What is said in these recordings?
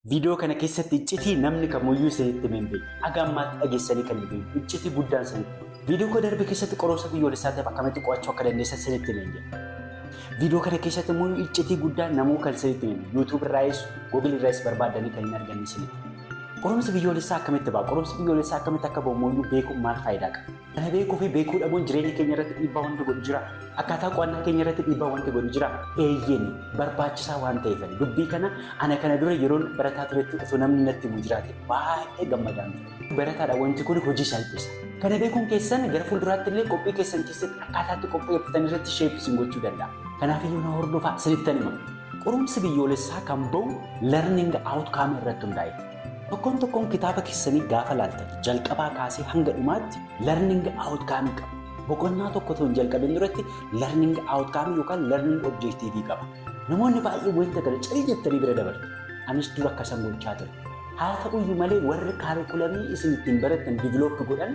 Viidiyoo kana keessatti iccitii namni kamuyyuu isinitti himee hin beeku. Haga ammaatti dhageessanii kan hin beeku. Iccitii guddaan isinitti. Viidiyoo kana darbe keessatti qoromsa biyyoolessaa ta'eef akkamitti qo'achuu akka dandeessan isinitti himee jira. Viidiyoo kana keessatti immoo iccitii guddaan namuu kan isinitti himee YouTube irraayis Google irraayis barbaadanii kan hin arganne isinitti. Qoromsi biyyoolessaa akkamitti ba'a? Qoromsi biyyoolessaa akkamitti akka ba'u immoo beekuun maal faayidaa qaba? Kana beekuu fi beekuu dhabuun jireenya keenya irratti dhiibbaa wanti godhu jira. Akkaataa qo'annaa keenya irratti dhiibbaa wanti godhu jira. Eeyyeen barbaachisaa waan ta'eef dubbii kana ana kana dura yeroo barataa turetti osoo namni natti himu jiraate baay'ee gammadaan ture. Barataadha wanti kun hojii salphisa. Kana beekuun keessan gara fuulduraatti illee qophii keessan keessatti akkaataatti qopheeffatan irratti sheeppisiin gochuu danda'a. Kanaaf iyyuu na hordofaa isinitti hima. Qoromsi biyyoolessaa kan ba'u learning outcome irratti hundaa'e. Tokkoon kitaaba keessanii gaafa laaltan jalqabaa kaasee hanga dhumaatti learning outcome qaba. Boqonnaa tokko ta'uun jalqabeen duratti learning outcome yookaan learning objective qaba. Namoonni baay'ee wanta kana calii jettanii bira dabartu. Anis dura akkasan gochaa ture. Haa ta'uyyuu malee warri kaarikulamii isin ittiin baratan develop godhan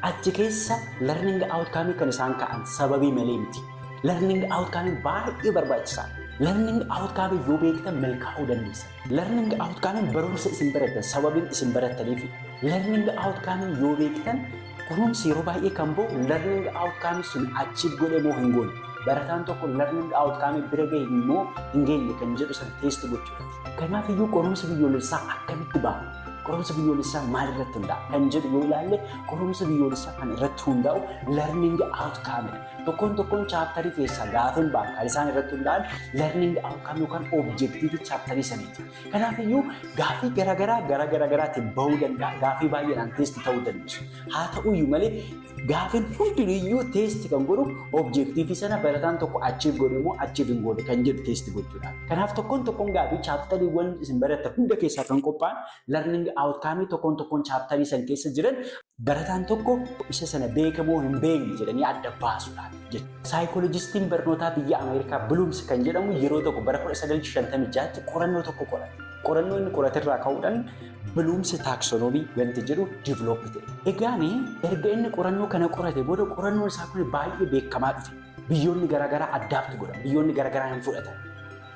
achi keessa learning outcome kan isaan ka'an sababii malee miti. Learning outcome baay'ee barbaachisaa. Learning outcome yoo beektan milkaa'uu dandeessa. Learning outcome barumsa isin baratan sababiin isin barataniif. Learning outcome yoo beektan qoromsi yeroo baay'ee kan ba'u learning outcome sun achiif godhe moo hin goone. Barataan tokko learning outcome bira gahe immoo hin geenye kan jedhu sana teesti gochuudha. Kanaaf iyyuu qoromsi biyyoolessaa akkamitti ba'a? Qoromsa biyyoolessaa maal irratti hundaa'a? Kan jedhu yoo ilaalle qoromsa biyyoolessaa kan irratti hundaa'u learning outcome. Tokkoon chaaptarii keessaa gaafiin ba'a kan isaan irratti hundaa'an learning outcome yookaan objective chaaptarii saniiti. Kanaaf iyyuu gaafii garaagaraatiin bahuu danda'a. Gaafii baay'eedhaan teesti ta'uu dandeessu. Haa ta'uyyuu malee gaafiin hundiniyyuu teesti kan godhu objective sana barataan tokko achiif godhe immoo achiif hin godhe kan jedhu teesti gochuudha. Kanaaf tokkoon gaafii chaaptariiwwan isin baratan hunda keessaa kan qophaa'an learning outcome tokkoon chaaptarii san keessa jiran barataan tokko isa sana beekamoo hin beekne jedhanii adda baasuudhaan. Saayikoolojistiin barnootaa biyya Ameerikaa Bloom's kan jedhamu yeroo tokko bara 1956tti qorannoo tokko qorate. Qorannoo inni qoraterraa ka'uudhaan Bloom's taaksonomii wanti jedhu develop ta'e. Egaan erga inni qorannoo kana qorate booda qorannoon isaa kun baay'ee beekamaa dhufe. Biyyoonni garaagaraa addaatti godhan. Biyyoonni garaagaraa hin fudhatan.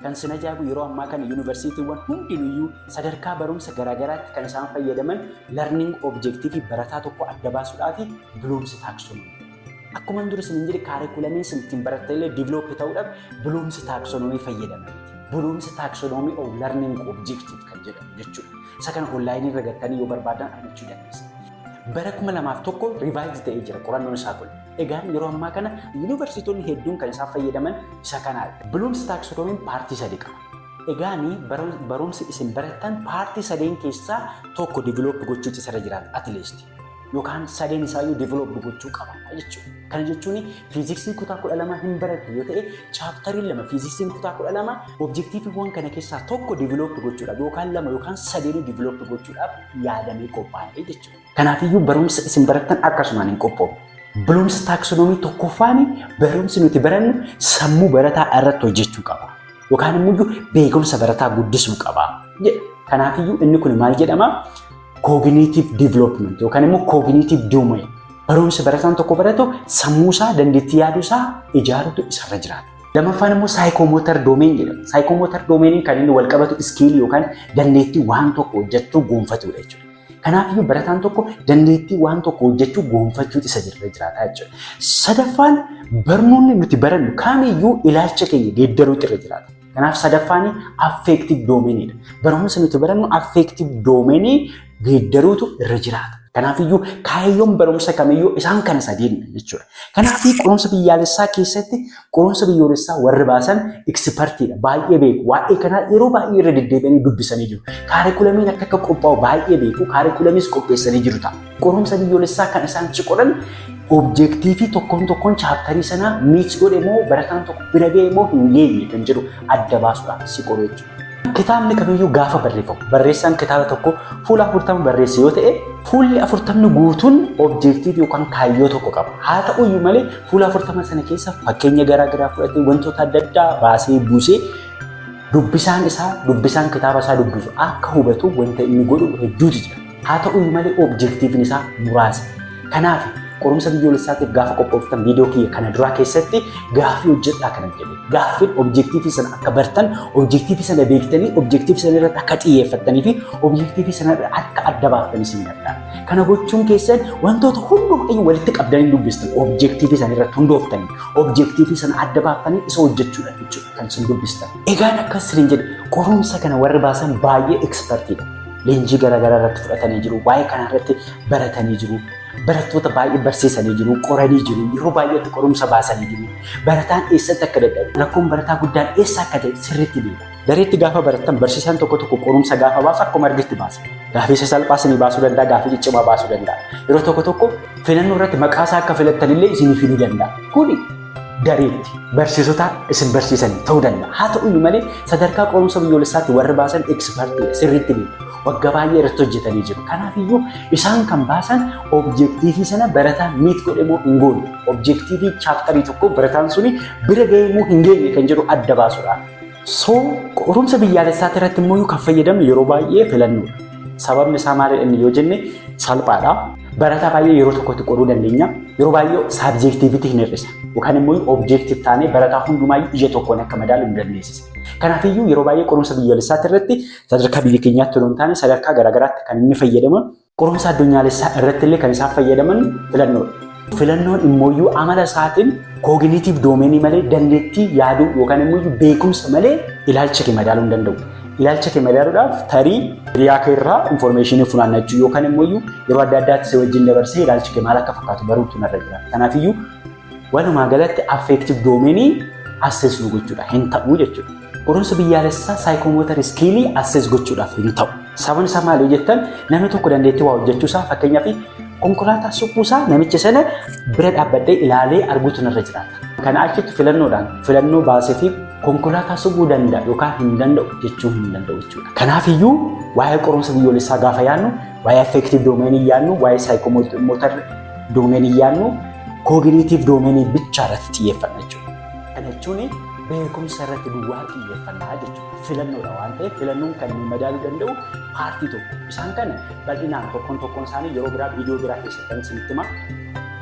Kan sin ajaa'ibu yeroo ammaa kana yuunivarsiitiiwwan hundinuyyuu sadarkaa barumsa garaagaraatti kan isaan fayyadaman learning objective barataa tokko adda baasuudhaaf Bloom's taaksonomii. Akkuma dura isin jedhe kaarikulamii isin ittiin barattan illee develop ta'uudhaaf Bloom's taaksonomii fayyadaman. Bloom's taaksonomii of learning objective kan jedhamu jechuudha. Isa kana onlaayinii irra gattanii yoo barbaadan argachuu dandeessu. Bara 2001 rivaayiz ta'ee jira qorannoon isaa kun. Egaan yeroo ammaa kana yuunivarsiitonni hedduun kan isaan fayyadaman isa kanaadha. Bloom's taaksonomiin paartii 3 qaba. Egaan barumsi isin barattan paartii 3 keessaa tokko develop gochuutu isarra jiraata at least. Yookaan 3 isaayyuu develop gochuu qaba jechuudha. Kana jechuun fiiziksii kutaa 12 hin baratu yoo ta'e chaaptarii 2 fiiziksiin kutaa 12 objektiiviiwwan kana keessaa tokko develop gochuudhaaf yookaan 2 yookaan 3 develop gochuudhaaf yaadamee qophaa'e jechuudha. Kanaafiyyuu barumsa isin barattan akkasumaan hin qophaa'u. Bloom's taaksonomii tokkoffaan barumsi nuti barannu sammuu barataa irratti hojjechuu qaba. Yookaan immoo beekumsa barataa guddisuu qaba. Kanaafiyyuu inni kun maal jedhama? Cognitive development yookaan immoo cognitive domain. Barumsa barataan tokko baratu sammuu isaa dandeettii yaaduu isaa ijaaruutu isarra jiraata. Lammaffaan immoo saayikoomotor doomeen jedhama. Saayikoomotor doomeen kan inni wal qabatu iskiilii yookaan dandeettii waan tokko hojjechuu gonfatudha jechuudha. Kanaaf barataan tokko dandeettii waan tokko hojjechuu gonfachuutu isa irra jiraata jechuudha. Sadaffaan barnoonni nuti barannu kamiyyuu ilaalcha keenya geeddaruutu irra jiraata. Kanaaf sadaffaan affective doomeenidha. Barumsa nuti barannu affective doomeenii geeddaruutu irra jiraata. Kanaafiyyuu kaayyoon barumsa kamiyyuu isaan kana sadeenidha jechuudha. Kanaafii qoromsa biyyaalessaa keessatti qoromsa biyyoolessaa warri baasan ekspertiidha. Baay'ee beeku. Waa'ee kanaa yeroo baay'ee irra deddeebi'anii dubbisanii jiru. Kaarikulamiin akka qophaa'u baay'ee beeku. Kaarikulamiis qopheessanii jiru ta'a. Qoromsa biyyoolessaa kan isaan qoran objektiivii tokkoon chaaptarii sanaa miits godhe moo barataan tokko bira ga'e moo hin geenye kan jedhu adda baasuudhaaf si qoru jechuudha. Kitaabni kamiyyuu gaafa barreeffamu barreessaan kitaaba tokko fuula 40 barreesse yoo ta'e fuulli 40 guutuun objektiivii yookaan kaayyoo tokko qaba. Haa ta'uyyuu malee fuula 40 sana keessa fakkeenya garaagaraa fudhatee wantoota adda addaa baasee buusee dubbisaan kitaaba isaa dubbisu akka hubatu wanta inni godhu hedduutu jira. Haa ta'uyyuu malee objektiiviin isaa muraasa. Kanaaf qorumsa biyyoolessaatiif gaafa qophooftan viidiyoo kiyya kana duraa keessatti gaaffii hojjedhaa kana jedhe. Gaaffiin objektiivii sana akka bartan, objektiivii sana beektanii, objektiivii sana irratti akka xiyyeeffattanii fi objektiivii sana irratti akka adda baaftanii isin gargaara. Kana gochuun keessan wantoota hundumaa walitti qabdanii dubbistan, objektiivii sana irratti hundooftanii, objektiivii sana adda baaftanii isa hojjechuudha jechuudha kan isin dubbistan. Egaan akkas sirriin jedhe qorumsa kana warri baasan baay'ee ekspertiidha. Leenjii garaagaraa irratti fudhatanii jiru, waa'ee kana irratti baratanii jiru. Barattoota baay'ee barsiisanii jiru, qoranii jiru, yeroo baay'eetti qorumsa baasanii jiru. Barataan eessatti akka dadhabe, rakkoon barataa guddaan eessa akka ta'e sirriitti beeka. Dareetti gaafa baratan barsiisaan tokko qorumsa gaafa baasu akkuma argitti baasa. Gaafii salphaa isinii baasuu danda'a, gaafii ciccimaa baasuu danda'a. Yeroo tokko filannoo irratti maqaa isaa akka filattanillee isinii fiduu danda'a. Kuni dareetti barsiisota isin barsiisanii ta'uu danda'a. Haa ta'uyyuu malee sadarkaa qorumsa biyyoolessaatti warri baasan ekspertii sirriitti beeku. Waggaa baay'ee irratti hojjetanii jiru. Kanaafiyyuu isaan kan baasan objektiivii sana barataan miit godhe moo hin goone. Objektiivii chaaptarii tokko barataan suni bira ga'ee moo hin geenye kan jedhu adda baasuudha. Qorumsa biyyaalessaatti irratti immoo kan fayyadamnu yeroo baay'ee filannoodha. Sababni isaa maali inni yoo jenne salphaadha. Barataa baay'ee yeroo tokkotti qoruu dandeenya. Yeroo baay'ee saabjektiivitii hin hir'isa. Yookaan immoo objektiiv taanee barataa hundumaayyuu ija tokkoon akka madaalu hin dandeessisa. Kanaafiyyuu yeroo baay'ee qorumsa biyyaalessaatti irratti sadarkaa biyya keenyaatti osoo hin taane sadarkaa garaagaraatti kan inni fayyadaman qorumsa addunyaalessaa irratti illee kan isaan fayyadaman filannoodha. Filannoon immoo amala isaatiin kooginiitiif doomeenii malee dandeettii yaaduu yookaan immoo beekumsa malee ilaalcha kee madaaluu hin danda'u. Ilaalcha kee madaaluudhaaf tarii hiriyaa kee irraa infoormeeshinii funaannachuu yookaan immoo yeroo adda addaatti si wajjin dabarsee ilaalchi kee maal akka fakkaatu baruutu narra jira. Kanaafiyyuu walumaa galatti affeektiif doomeenii asseesnu gochuudha hin ta'uu jechuudha. Qorumsa biyyaalessaa saayikoomootari iskiilii assees gochuudhaaf hin ta'u. Sababni isaa maali jettan namni tokko dandeettii waa hojjechuusaa fakkeenyaaf konkolaataa suphuusaa namicha sana bira dhaabbadhee ilaalee arguutu narra jiraata. Kana achitti filannoodhaan filannoo baasee fi konkolaataa suphuu danda'a yookaan hin danda'u jechuu hin danda'u jechuudha. Kanaafiyyuu waa'ee qorumsa biyyoolessaa gaafa yaadnu, waa'ee affeektiif doomeenii yaadnu, waa'ee saayikoomootari doomeenii yaadnu, kooginiitiif doomeenii bichaa irratti xiyyeeffanna jechuudha. Kana jechuun beekumsa irratti duwwaa xiyyeeffannaa jechuudha. Filannoodha waan ta'eef filannoon kan inni madaaluu danda'u paartii tokko. Isaan kana bal'inaan tokkoon isaanii yeroo biraa viidiyoo biraa keessatti isinitti hima.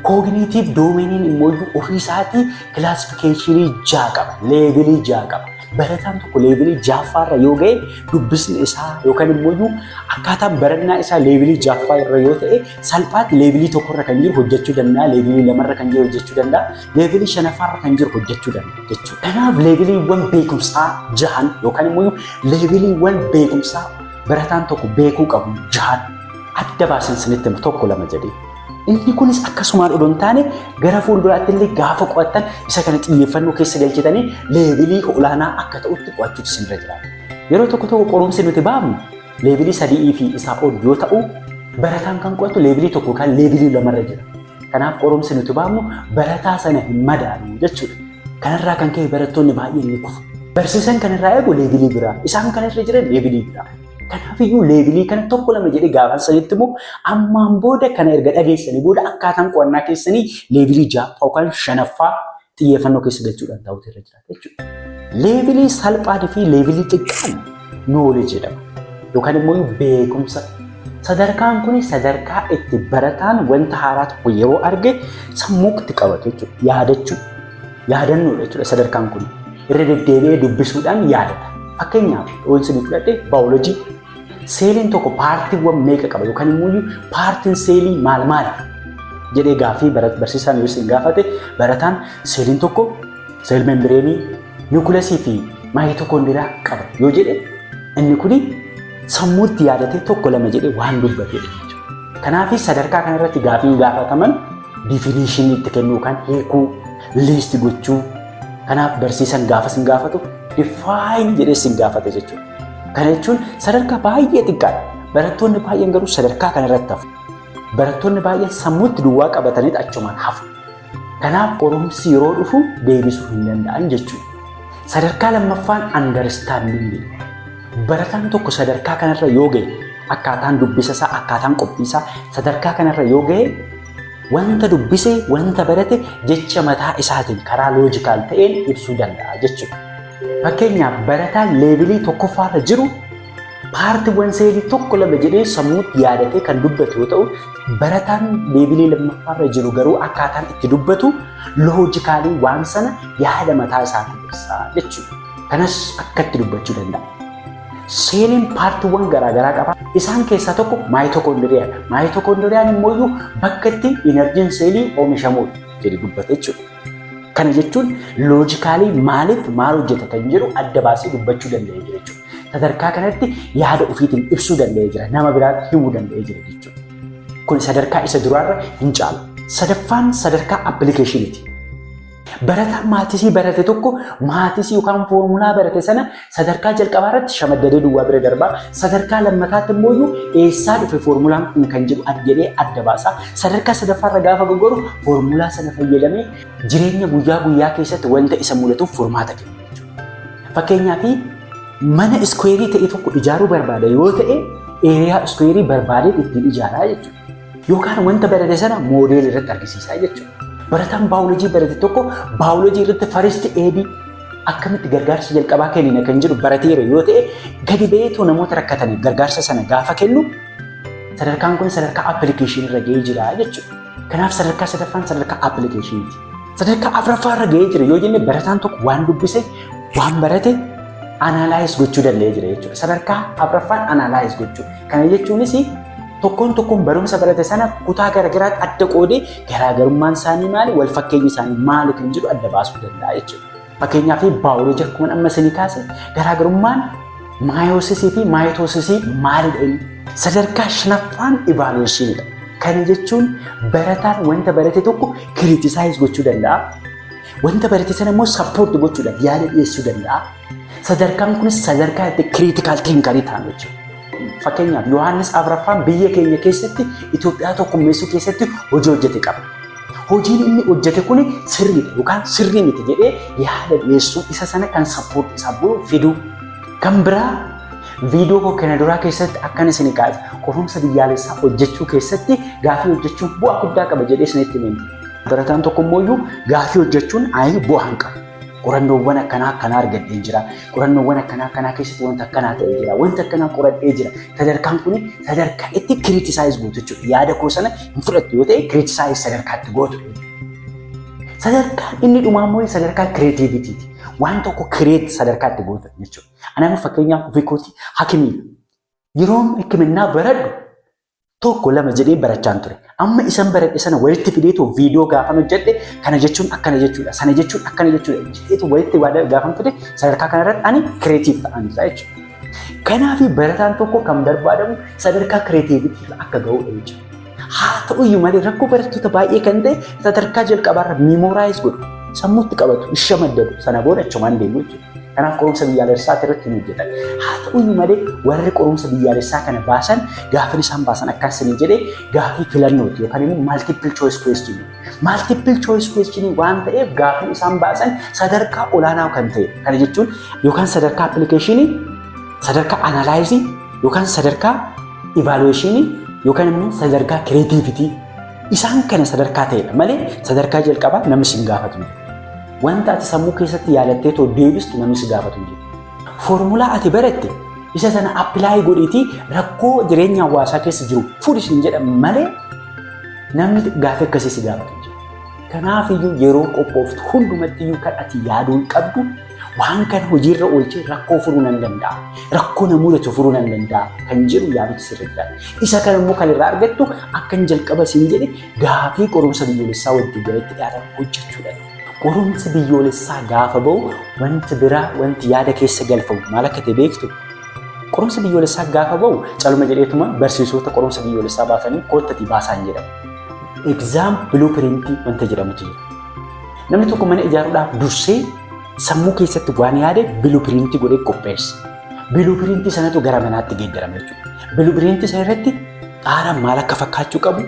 Kooginiitiif doomeniin immoo ofii isaatii kilaasifikeeshinii 6 qaba, leevilii 6 qaba. Barataan tokko leevilii 6ffaarra yoo ga'e dubbisni isaa yookaan immoo akkaataan barannaa isaa leevilii 6ffaarra yoo ta'e salphaatti leevilii 1rra kan jiru hojjechuu danda'a, leevilii 2rra kan jiru hojjechuu danda'a, leevilii 5ffaarra kan jiru hojjechuu danda'a jechuudha. Kanaaf leeviliiwwan beekumsaa 6 yookaan immoo leeviliiwwan beekumsaa barataan tokko beekuu qabu 6 adda baasan sinitti tokko lama jedhee. Inni kunis akkasumaan odoo hin taane gara fuulduraatti illee gaafa qo'attan isa kana xiyyeeffannoo keessa galchitanii leevilii olaanaa akka ta'utti qo'achuutu isinirra jiraata. Yeroo tokko qorumsi nuti baafnu leevilii 3 fi isaa ol yoo ta'u barataan kan qo'atu leevilii 1 yookaan leevilii 2rra jira. Kanaaf qorumsi nuti baafnu barataa sana hin madaalu jechuudha. Kanarraa kan ka'e barattoonni baay'een ni kufu. Barsiisan kanarraa eegu leevilii biraa, isaan kanarra jiran leevilii biraa. Kanaafiyyuu leevilii kana tokko lama jedhee gaafa sanitti immoo ammaan booda kana erga dhageessanii booda akkaataan qo'annaa keessanii leevilii 6ffaa yookaan 5ffaa xiyyeeffannoo keessa galchuudhaan ta'utu irra jiraata jechuudha. Leevilii salphaa fi leevilii xiqqaan nooleej jedhama yookaan immoo beekumsa. Sadarkaan kun sadarkaa itti barataan wanta haaraa tokko yeroo arge sammuutti qabatu jechuudha. Yaadachuu, yaadannoodha jechuudha sadarkaan kun. Irra deddeebi'ee dubbisuudhaan yaadata. Fakkeenyaaf wanti nuti fudhadhe baayoloojii. Seeliin tokko paartiiwwan meeqa qaba yookaan immoo paartiin seelii maal maali jedhee gaafii barsiisaan yoo isin gaafate barataan seeliin tokko seel membreenii, niwukilasii fi maayitokoondiriyaa qaba yoo jedhe inni kuni sammuutti yaadatee tokko lama jedhee waan dubbatedha jechuudha. Kanaaf sadarkaa kanarratti gaafii gaafataman diifiniishinii itti kennuu yookaan hiikuu liisti gochuu. Kanaaf barsiisaan gaafa isin gaafatu define jedhee isin gaafate jechuudha. Kana jechuun sadarkaa baay'ee xiqqaadha. Barattoonni baay'een garuu sadarkaa kanarratti hafu. Barattoonni baay'een sammuutti duwwaa qabatanii achumaan hafu. Kanaaf qorumsi yeroo dhufu deebisuu hin danda'an jechuudha. Sadarkaa lammaffaan understanding. Barataan tokko sadarkaa kanarra yoo ga'e akkaataan dubbisa isaa, akkaataan qophii isaa sadarkaa kanarra yoo ga'e wanta dubbise, wanta barate jecha mataa isaatiin karaa loojikaal ta'een ibsuu danda'a jechuudha. Fakkeenyaaf barataan leevilii 1ffaarra jiru paartiiwwan seelii tokko lama jedhee sammuutti yaadatee kan dubbatu yoo ta'u, barataan leebilee lammaffaarra jiru garuu akkaataan itti dubbatu loojikaalii waan sana yaada mataa isaatti ibsaa jechuudha. Kanas akka itti dubbachuu danda'a. Seeliin paartiiwwan garaagaraa qaba. Isaan keessaa tokko maayitokoondiriyaadha. Maayitokoondiriyaan immoo bakka itti inerjiin seelii oomishamudha jedhee dubbata jechuudha. Kana jechuun loojikaalii maaliif maal hojjeta kan jedhu adda baasee dubbachuu danda'ee jira jechuudha. Sadarkaa kanatti yaada ofiitiin ibsuu danda'ee jira. Nama biraatti himuu danda'ee jira jechuudha. Kun sadarkaa isa duraarra hin caalu. Sadaffaan sadarkaa appilikeeshiniiti. Barataan maatisii barate tokko maatisii yookaan foormulaa barate sana sadarkaa jalqabaarratti shamaddadee duwwaa bira darbaa. Sadarkaa lammataatti immoo eessaa dhufe foormulaan kun kan jedhu jedhee adda baasaa. Sadarkaa sadaffaarra gaafa goggoru foormulaa sana fayyadamee jireenya guyyaa guyyaa keessatti wanta isa mudatuuf furmaata kenna jechuudha. Fakkeenyaaf mana iskweerii ta'e tokko ijaaruu barbaada yoo ta'e eeriyaa iskweerii barbaadee ittiin ijaaraa jechuudha. Yookaan wanta barate sana moodeelii irratti argisiisaa jechuudha. Barataan baayoloojii barate tokko baayoloojii irratti faristi eedii akkamitti gargaarsa jalqabaa kennina kan jedhu barateera yoo ta'e gadi ba'eetoo namoota rakkataniif gargaarsa sana gaafa kennu sadarkaan kun sadarkaa appilikeeshinii irra ga'ee jira jechuudha. Kanaaf sadarkaa sadaffaan sadarkaa appilikeeshiniiti. Sadarkaa afuraffaa irra ga'ee jira yoo jenne barataan tokko waan dubbise waan barate anaalaayis gochuu danda'ee jira jechuudha. Sadarkaa afuraffaan anaalaayis gochuu. Kana jechuunis tokkoon barumsa barate sana kutaa garaagaraatti adda qoodee garaagarummaan isaanii maali, wal fakkeenyi isaanii maali kan jedhu adda baasuu danda'a jechuudha. Fakkeenyaaf baayoloojii akkuma amma isinii kaase garaagarummaan maayoosisii fi maayitoosisii maalidha? Sadarkaa shanaffaan ivaaluweeshiniidha. Kana jechuun barataan wanta barate tokko kiritisaayiz gochuu danda'a. Wanta barate sana immoo sappoorti gochuudhaaf yaada dhiyeessuu danda'a. Sadarkaan kunis sadarkaa itti kiriitikaal tiinkarii ta'an jechuudha. Fakkeenyaaf Yohaannis Afuraffaan biyya keenya keessatti Itoophiyaa tokkummeessuu keessatti hojii hojjete qaba. Hojiin inni hojjete kun sirriidha yookaan sirrii miti jedhee yaada dhiyeessuu isa sana kan sappoorti isaa fiduu. Kan biraa viidiyoo koo kana duraa keessatti akkana isin kaase qorumsa biyyaalessaa hojjechuu keessatti gaafii hojjechuun bu'aa guddaa qaba jedhee isinitti himti. Barataan tokko immoo gaafii hojjechuun bu'aa hin qabu. Qorannoowwan akkanaa argadhee jira. Qorannoowwan akkanaa keessatti wanta akkanaa ta'ee jira. Wanta akkanaa qoradhee jira. Sadarkaan kun sadarkaa itti kiritisaayiz gootu jechuudha. Yaada koo sana hin fudhattu yoo ta'e kiritisaayiz sadarkaatti gootu. Sadarkaan inni dhumaa immoo sadarkaa kireetiivitiiti. Waan tokko kireet sadarkaatti gootu jechuudha. Ani fakkeenyaaf ofii kooti hakimiidha. Yeroon hikiminnaa baradhu tokko lama jedhee barachaan ture. Amma isan baradhe sana walitti fideetu viidiyoo gaafan hojjedhe kana jechuun akkana jechuudha. Sana jechuun akkana jechuudha. Jedheetu walitti gaafan fide sadarkaa kanarratti ani kireetiif ta'an jira jechuudha. Kanaaf barataan tokko kan barbaadamu sadarkaa kireetiivitiif akka ga'uudha jechuudha. Haa ta'uyyuu malee rakkoo barattoota baay'ee kan ta'e sadarkaa jalqabaarra miimoraayiz godhu. Sammuutti qabatu, ishee maddatu sana booda achumaan deemu jechuudha. Kanaaf qorumsa biyyaalessaa irratti hin hojjetan. Haa ta'uyyuu malee warri qorumsa biyyaalessaa kana baasan gaafin isaan baasan akkasii jedhee gaafii filannooti yookaan immoo multiple choice question. Multiple choice question waan ta'eef gaafin isaan baasan sadarkaa olaanaa kan ta'e. Kana jechuun yookaan sadarkaa appilikeeshinii, sadarkaa analyzii yookaan sadarkaa evaluationii yookaan immoo sadarkaa creativity isaan kana sadarkaa ta'edha malee sadarkaa jalqabaa namni sin gaafatu. Wanta ati sammuu keessatti yaadattee too deebistu namni si gaafatu hin jiru. Foormulaa ati baratte isa sana appilaayi godhiitii rakkoo jireenya hawaasaa keessa jiru fuudhis hin jedhamu malee namni gaafii akkasii si gaafatu hin jiru. Kanaaf iyyuu yeroo qophooftu hundumatti iyyuu kan ati yaaduu qabdu waan kana hojiirra oolchee rakkoo furuu nan danda'a. Rakkoo na mudatu furuu nan danda'a kan jedhu yaadutu sirriidha. Isa kana immoo kan irraa argattu akkan jalqaba siin jedhe gaafii qorumsa biyyoolessaa wajjin walitti dhiyaatan hojjechuudha. Qorumsa biyyoolessaa gaafa bahu wanti biraa wanti yaada keessa galfamu maal akka ta'e beektu. Qorumsa biyyoolessaa gaafa bahu caluma jedheetuma barsiisota qorumsa biyyoolessaa baasanii koottatti baasaan jedhama. Exam blueprintii wanta jedhamutu jira. Namni tokko mana ijaaruudhaaf dursee sammuu keessatti waan yaade blueprintii godhee qopheessa. Blueprintii sanatu gara manaatti geeddarama jechuudha. Blueprintii sana irratti xaaraan maal akka fakkaachuu qabu,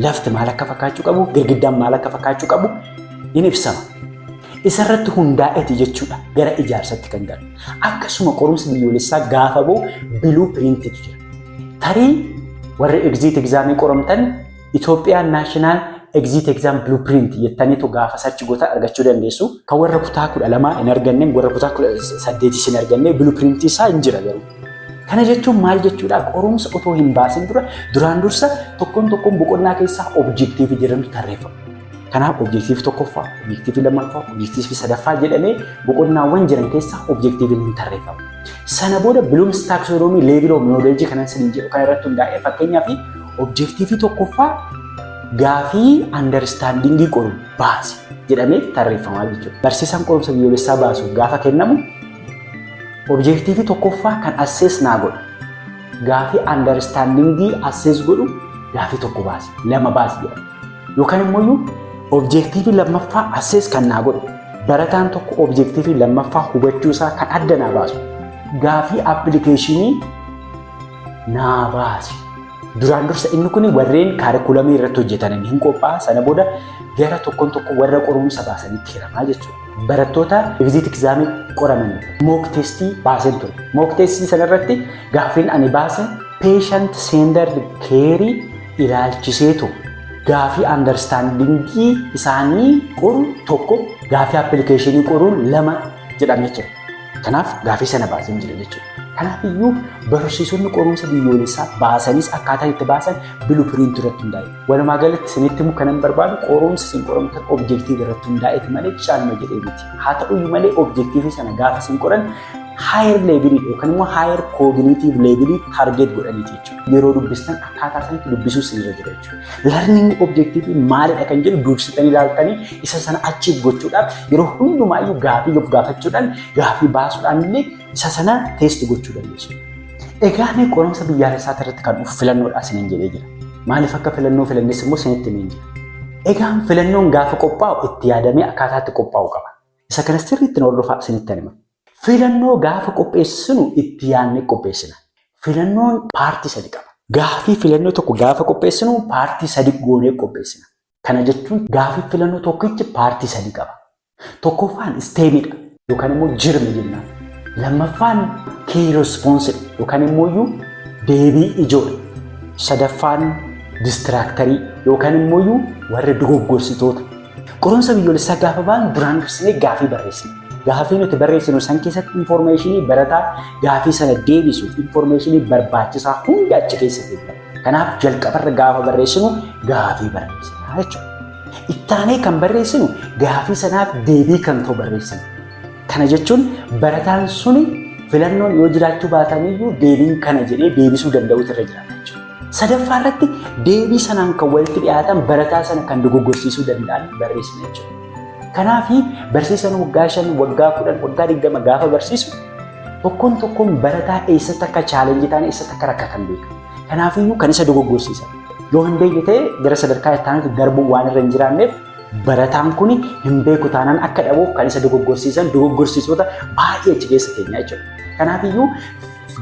lafti maal akka fakkaachuu qabu, girgiddaan maal akka fakkaachuu qabu in ibsama. Isarratti hundaa'eeti jechuudha gara ijaarsatti kan galu. Akkasuma qorumsa biyyoolessaa gaafa bahu blueprintiitu jira. Tarii warri exit exaamii qoramtan Itoophiyaan naashinaal exit exam blueprint jettaniitu gaafa sarchi goota argachuu dandeessu. Kan warra kutaa 12 hin arganne, warra kutaa 8 hin arganne blueprintii isaa hin jira garuu. Kana jechuun maal jechuudha? Qorumsa otoo hin baasin duraan dursa tokkoon boqonnaa keessaa objektiivii jedhamtu tarreeffama. Kanaaf objektiivii tokkoffaa, objektiivii lammaffaa, objektiivii sadaffaa jedhamee boqonnaawwan jiran keessaa objektiiviin hin tarreeffamu. Sana booda Bloom's taxonomy level of knowledge kanan siniin jedhu kan irratti hundaa'e fakkeenyaaf objektiivii tokkoffaa gaafii understandingii qoru baasi jedhamee tarreeffamaa jechuudha. Barsiisaan qorumsa biyyoolessaa baasuuf gaafa kennamu objektiivii tokkoffaa kan assess naa godhu gaafii understandingii assess godhu gaafii tokko baasi, lama baasi jedhama. Yookaan immoo objektiivii lammaffaa assess kan naa godhu barataan tokko objektiivii lammaffaa hubachuusaa kan adda naa baasu gaafii appilikeeshinii naa baasi. Duraan dursa inni kun warreen kaarikulamii irratti hojjetan hin qophaa'a. Sana booda gara tokko warra qorumsa baasanitti hiramaa jechuudha. Barattoota exit exam qoramanii mock testii baasen ture. Mock testii sanarratti gaafiin ani baase patient centered care ilaalchiseetu gaafii understandingii isaanii qoru tokko gaafii appilikeeshinii qoruun lama jedhamee jira. Kanaaf gaafii sana baaseen jira jechuudha. Kanaaf iyyuu barsiisonni qorumsa biyyoolessaa baasaniis akkaataa itti baasan blueprint irratti hundaa'e. Walumaa galatti isinitti immoo kanan barbaadu qorumsa isin qoramtan objektiivii irratti hundaa'eeti malee caalma jedhee miti. Haa ta'u iyyuu malee objektiivii sana gaafa isin qoran higher level yookaan immoo higher cognitive level target godhaniiti jechuudha. Yeroo dubbistan akkaataa sanatti dubbisuu isinirra jira jechuudha. Learning objective maalidha kan jedhu dursitanii ilaaltanii isa sana achiif gochuudhaaf yeroo hundumaayyuu gaafii gaafachuudhaan gaafii baasuudhaan illee isa sana teesti gochuu dandeessu. Egaa mee qorumsa biyyaalessaa irratti kan dhufu filannoodhaa isiniin jedhee jira. Maaliif akka filannoo filannes immoo isinitti himee jira. Egaan filannoon gaafa qophaa'u itti yaadamee akkaataa itti qophaa'u qaba. Isa kana sirriitti hordofaa isinitti hima. Filannoo gaafa qopheessinu itti yaadnee qopheessina. Filannoon paartii sadi qaba. Gaafii filannoo tokko gaafa qopheessinu paartii sadi goonee qopheessina. Kana jechuun gaafii filannoo tokkichi paartii sadi qaba. Tokkoffaan isteemidha yookaan immoo jirmi jennaan. Lammaffaan key response yookaan immoo deebii ijoodha. Sadaffaan distraaktarii yookaan immoo warra dogoggorsitoota. Qorumsa biyyoolessaa gaafa baanu duraan dursinee gaafii barreessina. Gaafii nuti barreessinu san keessatti infoormeeshinii barataa gaafii sana deebisuuf infoormeeshinii barbaachisaa hunda achi keessatti eegama. Kanaaf jalqabarra gaafa barreessinu gaafii barreessina jechuudha. Ittaanee kan barreessinu gaafii sanaaf deebii kan ta'u barreessina. Kana jechuun barataan suni filannoon yoo jiraachuu baataniyyuu deebiin kana jedhee deebisuu danda'utu irra jiraata jechuudha. Sadaffaa irratti deebii sanaan kan walitti dhiyaatan barataa sana kan dogoggorsiisuu danda'an barreessina jechuudha. Kanaaf barsiisaan waggaa 5, waggaa 10, waggaa 20 gaafa barsiisu tokkoon barataa eessatti akka chaalenjii ta'an eessatti akka rakkatan beeka. Kanaafiyyuu kan isa dogoggorsiisan. Yoo hin beekne ta'e gara sadarkaa itti aanutti darbuun waan irra hin jiraanneef barataan kun hin beeku taanaan akka dhabuuf kan isa dogoggorsiisan dogoggorsiisota baay'ee achi keessa keenya jechuudha. Kanaafiyyuu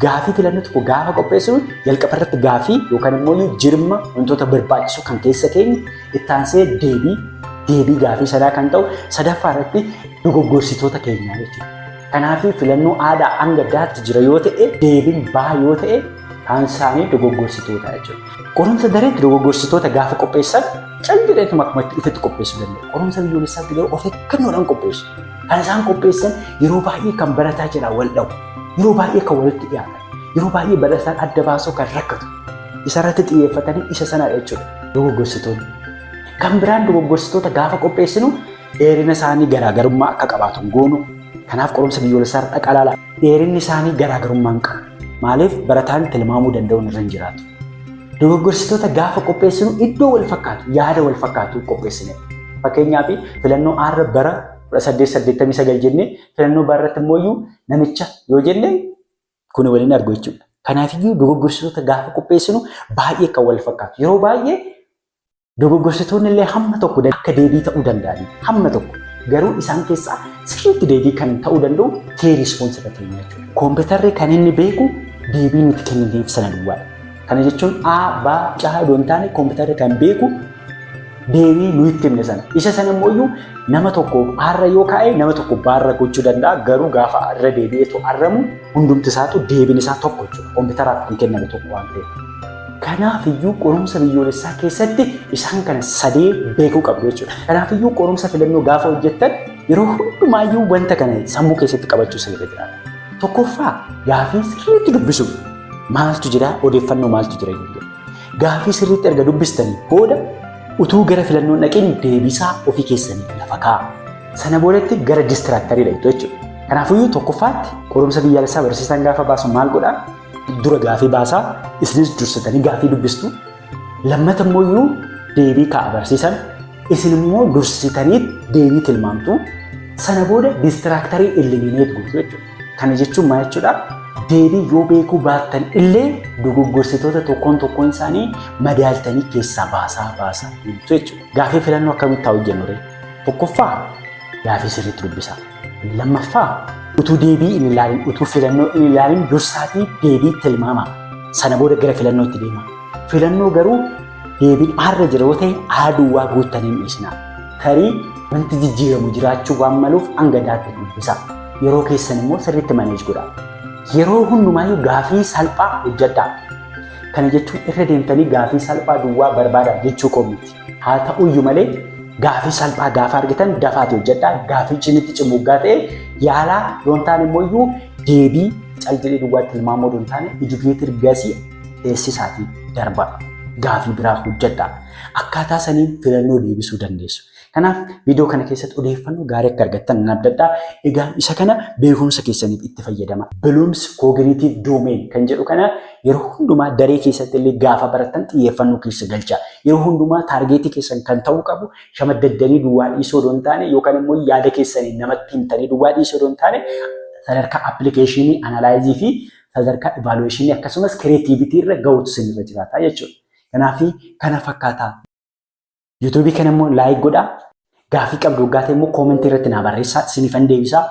gaafii filannoo tokko gaafa qopheessinu jalqaba irratti gaafii yookaan immoo jirma wantoota barbaachisu kan keessa keenya itti aansee deebii gaafii sanaa kan ta'u sadaffaa irratti dogoggorsitoota keenyaa jechuudha. Kanaaf filannoo aadaa hanga daatti jira yoo ta'e deebiin baa yoo ta'e kaan isaanii dogoggorsitoota jechuudha. Qorumsa dareetti dogoggorsitoota gaafa qopheessan calleedheetuma akkuma itti qopheessuu danda'u. Qorumsa biyyoolessaatti garuu of eeggannoodhaan qopheessu. Kan isaan qopheessan yeroo baay'ee kan barataa jedhaa wal dhabu. Yeroo baay'ee kan walitti dhiyaatan. Yeroo baay'ee barataan adda baasuu kan rakkatu. Isarratti xiyyeeffatanii isa sana jechuudha. Dogoggorsitoonni. Kan biraan dogoggorsitoota gaafa qopheessinu dheerina isaanii garaagarummaa akka qabaatu goonu. Kanaaf qorumsa biyyoolessaa irra dhaqalaala. Dheerinni isaanii garaagarummaa hin qabu. Maaliif barataan tilmaamuu danda'uun irra hin jiraatu. Dogoggorsitoota gaafa qopheessinu iddoo wal fakkaatu, yaada wal fakkaatu qopheessine. Fakkeenyaaf filannoo aarra bara 1889 jennee filannoo baarratti immoo namicha yoo jenne kun waliin argu jechuudha. Kanaafiyyuu dogoggorsitoota gaafa qopheessinu baay'ee kan wal fakkaatu. Yeroo baay'ee dogoggorsitoonni illee hamma tokko akka deebii ta'uu danda'ani. Hamma tokko garuu isaan keessaa sirriitti deebii kan ta'uu danda'u key response irra keenya jechuudha. Kompiitarri kan inni beeku deebii nuti kennineef sana duwwaadha. Kana jechuun A, B, C doon taane kompiitarri kan beeku deebii nuti himne sana. Isa sana immoo nama tokko arra yoo kaa'e nama tokko baarra gochuu danda'a. Garuu gaafa arra deebi'eetu arramu hundumti isaatu deebiin isaa tokko jechuudha. Kompiitaraaf kan kenname tokko waan ta'eef. Kanaafiyyuu qorumsa biyyoolessaa keessatti isaan kana sadee beekuu qabdu jechuudha. Kanaafiyyuu qorumsa filannoo gaafa hojjettan yeroo hundumaayyuu wanta kana sammuu keessatti qabachuu sirriitti jiraata. Tokkoffaa gaafii sirriitti dubbisu. maaltu jira odeeffannoo maaltu jira yoo gaaffii sirriitti erga dubbistanii booda utuu gara filannoon dhaqin deebisaa ofii keessanii lafa kaa'a. Sana boodatti gara distiraaktarii dhaqxu jechuudha. Kanaafiyyuu tokkoffaatti qorumsa biyyaalessaa barsiisaan gaafa baasu maal godhaa? Dura gaafii baasaa isinis dursitanii gaafii dubbistu. Lammata immoo deebii kaa'a barsiisan isin immoo dursitanii deebii tilmaamtu. Sana booda distiraaktarii illimineet gootu jechuudha. Kana jechuun maal jechuudha? Deebii yoo beekuu baattan illee dogoggorsitoota tokkoon isaanii madaaltanii keessaa baasaa jechuudha. Gaafii filannoo akkamitti taa'u jennure? Tokkoffaa gaafii sirriitti dubbisaa. Lammaffaa utuu deebii hin ilaalin utuu filannoo hin ilaalin dursaatii deebii tilmaamaa. Sana booda gara filannootti deemaa. Filannoo garuu deebiin har'a jira yoo ta'e aaduwaa guuttanii hin dhiisnaa. Tarii wanti jijjiiramu jiraachuu waan maluuf hanga daatti dubbisaa. Yeroo keessan immoo sirriitti maneej godhaa. Yeroo hundumaayyuu gaafii salphaa hojjedhaa. Kana jechuun irra deemtanii gaafii salphaa duwwaa barbaadaa jechuu koo miti. Haa ta'uyyuu malee gaafii salphaa gaafa argitan dafaati hojjedhaa. Gaafii cinitti cimuggaa ta'e yaalaa yoon taane immoo deebii caljilee duwwaatti tilmaamoo yoon taane ijubileetir gasii teessisaatii darba. Gaafii biraa hojjedhaa. Akkaataa saniin filannoo deebisuu dandeessu. Kanaaf viidiyoo kana keessatti odeeffannoo gaarii akka argattan nan abdadhaa. Egaa isa kana beekumsa keessaniif itti fayyadama. Biloomsi kooginiitiif doomeen kan jedhu kana yeroo hundumaa daree keessatti illee gaafa baratan xiyyeeffannoo keessa galchaa. Yeroo hundumaa taargeetii keessan kan ta'uu qabu shamaddanii duwwaa dhiisoo doon taane yookaan immoo yaada keessanii namatti himtanii duwwaa dhiisoo doon taane sadarkaa appilikeeshinii analaayizii fi sadarkaa ivaaluweeshinii akkasumas kireetiivitii irra ga'uutu sinirra jiraata jechuudha. Kanaaf kana fakkaataa. YouTube kana immoo laayik godhaa. Gaafii qabdu waggaa ta'e immoo koomentii irratti naa barreessaa. Isinifan deebisaa.